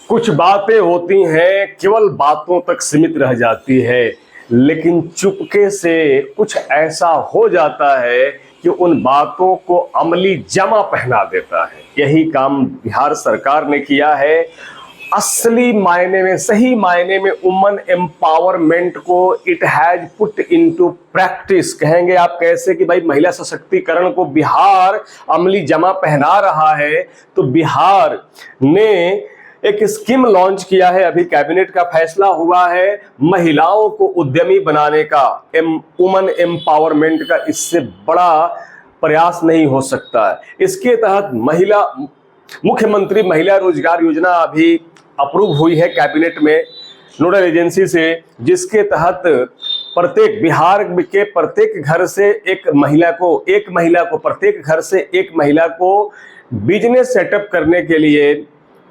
कुछ बातें होती हैं केवल बातों तक सीमित रह जाती है, लेकिन चुपके से कुछ ऐसा हो जाता है कि उन बातों को अमली जामा पहना देता है। यही काम बिहार सरकार ने किया है। असली मायने में, सही मायने में वुमन एम्पावरमेंट को it has put into practice. कहेंगे आप कैसे कि भाई महिला सशक्तिकरण को बिहार अमली जमा पहना रहा है। तो बिहार ने एक स्कीम लॉन्च किया है, अभी कैबिनेट का फैसला हुआ है महिलाओं को उद्यमी बनाने का, वुमन एम्पावरमेंट का। इससे बड़ा प्रयास नहीं हो सकता है। इसके तहत महिला मुख्यमंत्री महिला रोजगार योजना अभी अप्रूव हुई है कैबिनेट में नोडल एजेंसी से, जिसके तहत प्रत्येक बिहार के प्रत्येक घर से एक महिला को प्रत्येक घर से एक महिला को बिजनेस सेटअप करने के लिए,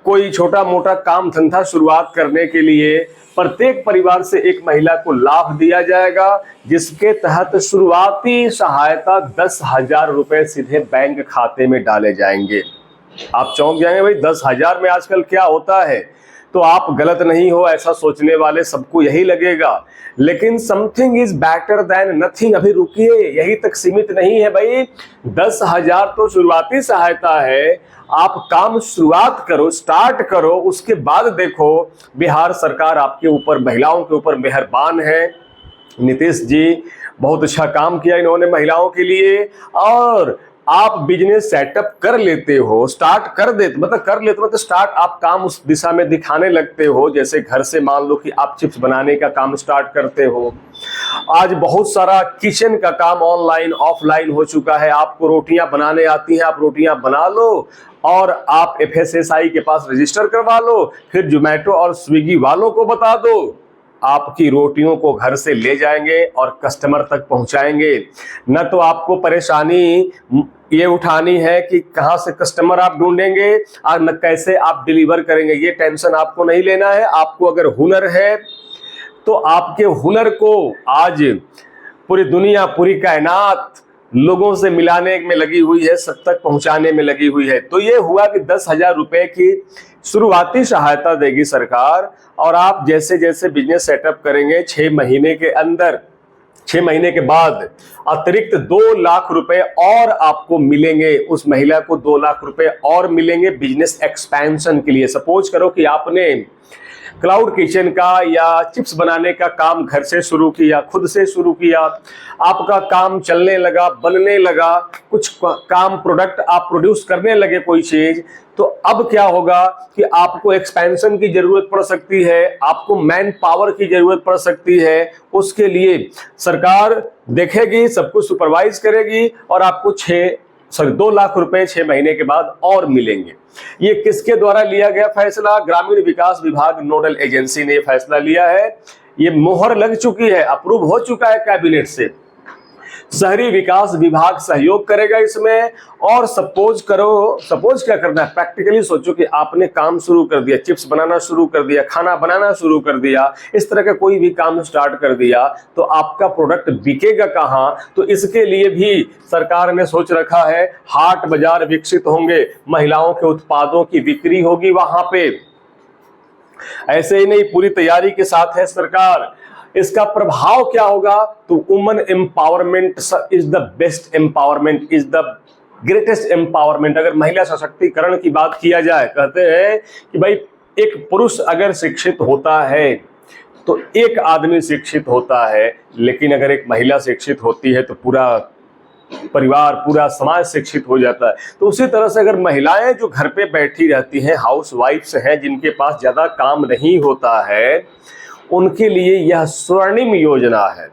कोई छोटा मोटा काम धंधा शुरुआत करने के लिए प्रत्येक परिवार से एक महिला को लाभ दिया जाएगा, जिसके तहत शुरुआती सहायता 10,000 रुपए सीधे बैंक खाते में डाले जाएंगे। आप चौंक जाएंगे, भाई 10,000 में आजकल क्या होता है। तो आप गलत नहीं हो, ऐसा सोचने वाले सबको यही लगेगा, लेकिन something is better than nothing. अभी रुकिए, यही तक सीमित नहीं है भाई। 10,000 तो शुरुआती सहायता है। आप काम शुरुआत करो, स्टार्ट करो, उसके बाद देखो बिहार सरकार आपके ऊपर, महिलाओं के ऊपर मेहरबान है। नीतीश जी बहुत अच्छा काम किया इन्होंने महिलाओं के लिए। और आप बिजनेस सेटअप कर लेते हो, स्टार्ट कर देते, मतलब स्टार्ट आप काम उस दिशा में दिखाने लगते हो। जैसे घर से मान लो कि आप चिप्स बनाने का काम स्टार्ट करते हो। आज बहुत सारा किचन का काम ऑनलाइन ऑफलाइन हो चुका है। आपको रोटियां बनाने आती हैं, आप रोटियां बना लो और आप FSSAI के पास रजिस्टर करवा लो, फिर जोमेटो और स्विगी वालों को बता दो, आपकी रोटियों को घर से ले जाएंगे और कस्टमर तक पहुंचाएंगे। न तो आपको परेशानी ये उठानी है कि कहां से कस्टमर आप ढूंढेंगे और न कैसे आप डिलीवर करेंगे, ये टेंशन आपको नहीं लेना है। आपको अगर हुनर है तो आपके हुनर को आज पूरी दुनिया, पूरी कायनात लोगों से मिलाने में लगी हुई है, सब तक पहुंचाने में लगी हुई है। तो ये हुआ कि 10,000 रुपए की शुरुआती सहायता देगी सरकार, और आप जैसे जैसे बिजनेस सेटअप करेंगे 6 महीने के अंदर, 6 महीने के बाद अतिरिक्त 2 लाख रुपए और आपको मिलेंगे। उस महिला को 2 लाख रुपए और मिलेंगे बिजनेस एक्सपेंशन के लिए। सपोज करो कि आपने क्लाउड किचन का या चिप्स बनाने का काम घर से शुरू किया, खुद से शुरू किया, आपका काम चलने लगा, बनने लगा, कुछ काम प्रोडक्ट आप प्रोड्यूस करने लगे कोई चीज, तो अब क्या होगा कि आपको एक्सपेंशन की जरूरत पड़ सकती है, आपको मैन पावर की जरूरत पड़ सकती है। उसके लिए सरकार देखेगी, सब कुछ सुपरवाइज करेगी और आपको 2 लाख रुपए 6 महीने के बाद और मिलेंगे। ये किसके द्वारा लिया गया फैसला? ग्रामीण विकास विभाग नोडल एजेंसी ने फैसला लिया है। ये मोहर लग चुकी है, अप्रूव हो चुका है कैबिनेट से। शहरी विकास विभाग सहयोग करेगा इसमें। और सपोज क्या करना है, प्रैक्टिकली सोचो कि आपने काम शुरू कर दिया, चिप्स बनाना शुरू कर दिया, खाना बनाना शुरू कर दिया, इस तरह का कोई भी काम स्टार्ट कर दिया, तो आपका प्रोडक्ट बिकेगा कहां? तो इसके लिए भी सरकार ने सोच रखा है, हाट बाजार विकसित होंगे, महिलाओं के उत्पादों की बिक्री होगी वहां पे। ऐसे ही नहीं, पूरी तैयारी के साथ है सरकार। इसका प्रभाव क्या होगा? तो woman empowerment is the best empowerment, is the greatest empowerment. अगर महिला सशक्तिकरण की बात किया जाए, कहते हैं कि भाई एक पुरुष अगर शिक्षित होता है तो एक आदमी शिक्षित होता है, लेकिन अगर एक महिला शिक्षित होती है तो पूरा परिवार, पूरा समाज शिक्षित हो जाता है। तो उसी तरह से अगर महिलाएं जो घर पे बैठी रहती हैं, हाउस वाइफ्स हैं, जिनके पास ज्यादा काम नहीं होता है, उनके लिए यह स्वर्णिम योजना है,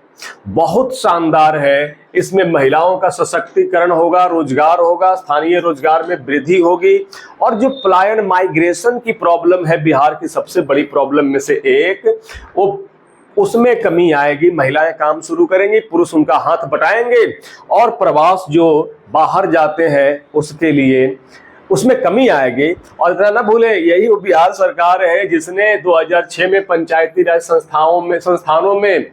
बहुत शानदार है। इसमें महिलाओं का सशक्तिकरण होगा, रोजगार होगा, स्थानीय रोजगार में वृद्धि होगी। और जो पलायन, माइग्रेशन की प्रॉब्लम है बिहार की सबसे बड़ी प्रॉब्लम में से एक, वो उसमें कमी आएगी। महिलाएं काम शुरू करेंगी, पुरुष उनका हाथ बटाएंगे और प्रवास जो बाहर जाते हैं उसके लिए उसमें कमी आएगी। और इतना ना भूले, यही वो बिहार सरकार है जिसने 2006 में पंचायती राज संस्थानों में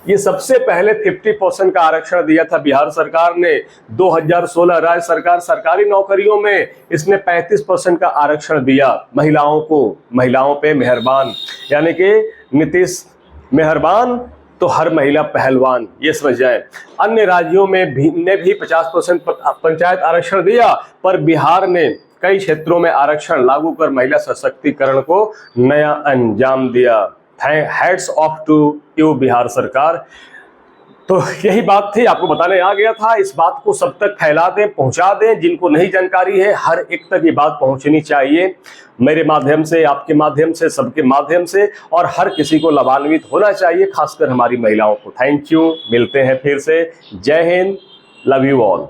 ये सबसे पहले 50% का आरक्षण दिया था बिहार सरकार ने। 2016 राज्य सरकार सरकारी नौकरियों में इसने 35% का आरक्षण दिया महिलाओं को। महिलाओं पे मेहरबान, यानी कि नीतीश मेहरबान तो हर महिला पहलवान, ये समझ जाए। अन्य राज्यों में भी 50% पंचायत आरक्षण दिया, पर बिहार ने कई क्षेत्रों में आरक्षण लागू कर महिला सशक्तिकरण को नया अंजाम दिया। Hats off to you Bihar सरकार। तो यही बात थी, आपको बताने आ गया था। इस बात को सब तक फैला दें, पहुंचा दें, जिनको नहीं जानकारी है हर एक तक ये बात पहुंचनी चाहिए, मेरे माध्यम से, आपके माध्यम से, सबके माध्यम से, और हर किसी को लाभान्वित होना चाहिए, खासकर हमारी महिलाओं को। थैंक यू, मिलते हैं फिर से। जय हिंद, लव यू ऑल।